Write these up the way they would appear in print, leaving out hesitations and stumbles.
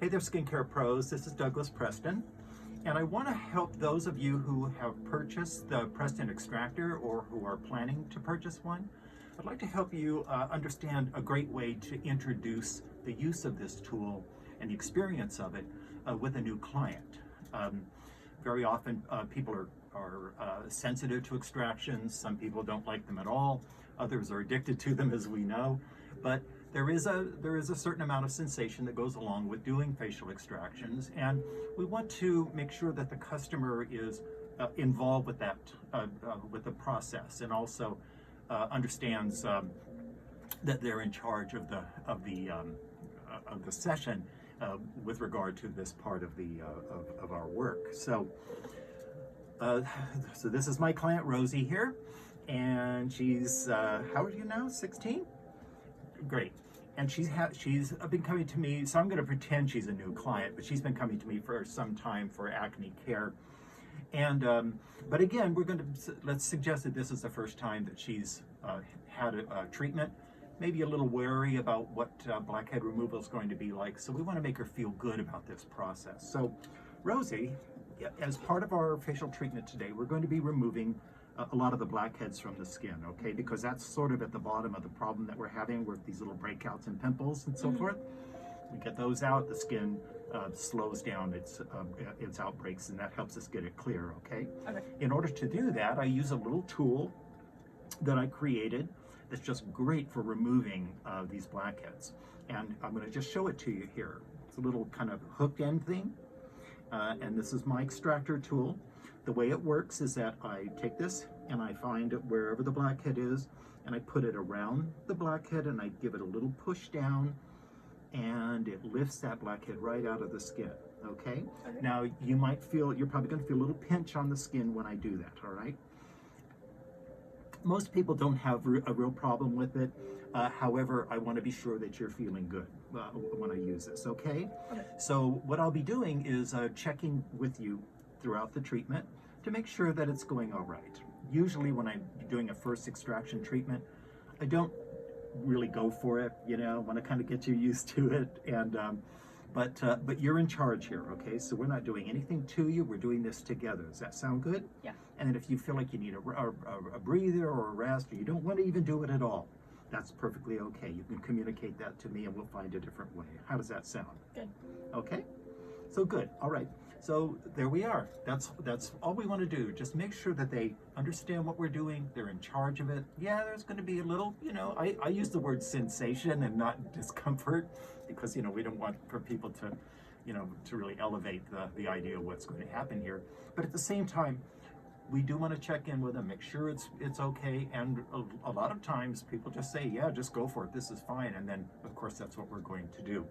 Hey there, skincare pros. This is Douglas Preston, and I want to help those of you who have purchased the Preston Rxtractor or who are planning to purchase one. I'd like to help you understand a great way to introduce the use of this tool and the experience of it with a new client. Very often people are sensitive to extractions. Some people don't like them at all. Others are addicted to them, as we know. But there is a certain amount of sensation that goes along with doing facial extractions, and we want to make sure that the customer is involved with that with the process, and also understands that they're in charge of the session with regard to this part of the of our work. So this is my client Rosie here, and she's how old are you now? 16? Great. And she's been coming to me, so I'm going to pretend she's a new client, but she's been coming to me for some time for acne care. And but again, let's suggest that this is the first time that she's had a treatment. Maybe a little wary about what blackhead removal is going to be like, so we want to make her feel good about this process. So Rosie, as part of our facial treatment today, we're going to be removing a lot of the blackheads from the skin, okay? Because that's sort of at the bottom of the problem that we're having with these little breakouts and pimples and so forth. We get those out, the skin slows down its outbreaks, and that helps us get it clear, okay? In order to do that, I use a little tool that I created that's just great for removing these blackheads. And I'm going to just show it to you here. It's a little kind of hooked end thing, and this is my extractor tool. The way it works is that I take this and I find it wherever the blackhead is, and I put it around the blackhead, and I give it a little push down, and it lifts that blackhead right out of the skin, okay? Now, you're probably going to feel a little pinch on the skin when I do that, all right? Most people don't have a real problem with it. However, I want to be sure that you're feeling good when I use this, okay? So what I'll be doing is checking with you throughout the treatment to make sure that it's going all right. Usually when I'm doing a first extraction treatment, I don't really go for it, I want to kind of get you used to it, and but you're in charge here, okay? So we're not doing anything to you, we're doing this together. Does that sound good? Yeah. And then if you feel like you need a breather or a rest, or you don't want to even do it at all, that's perfectly okay. You can communicate that to me and we'll find a different way. How does that sound? Good. Okay? So good. All right. So there we are. That's all we want to do. Just make sure that they understand what we're doing. They're in charge of it. Yeah, there's going to be a little, I use the word sensation and not discomfort, because, we don't want for people to, to really elevate the idea of what's going to happen here. But at the same time, we do want to check in with them, make sure it's okay. And a lot of times people just say, yeah, just go for it. This is fine. And then, of course, that's what we're going to do.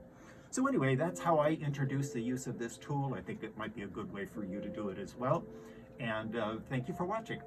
So anyway, that's how I introduce the use of this tool. I think it might be a good way for you to do it as well. And thank you for watching.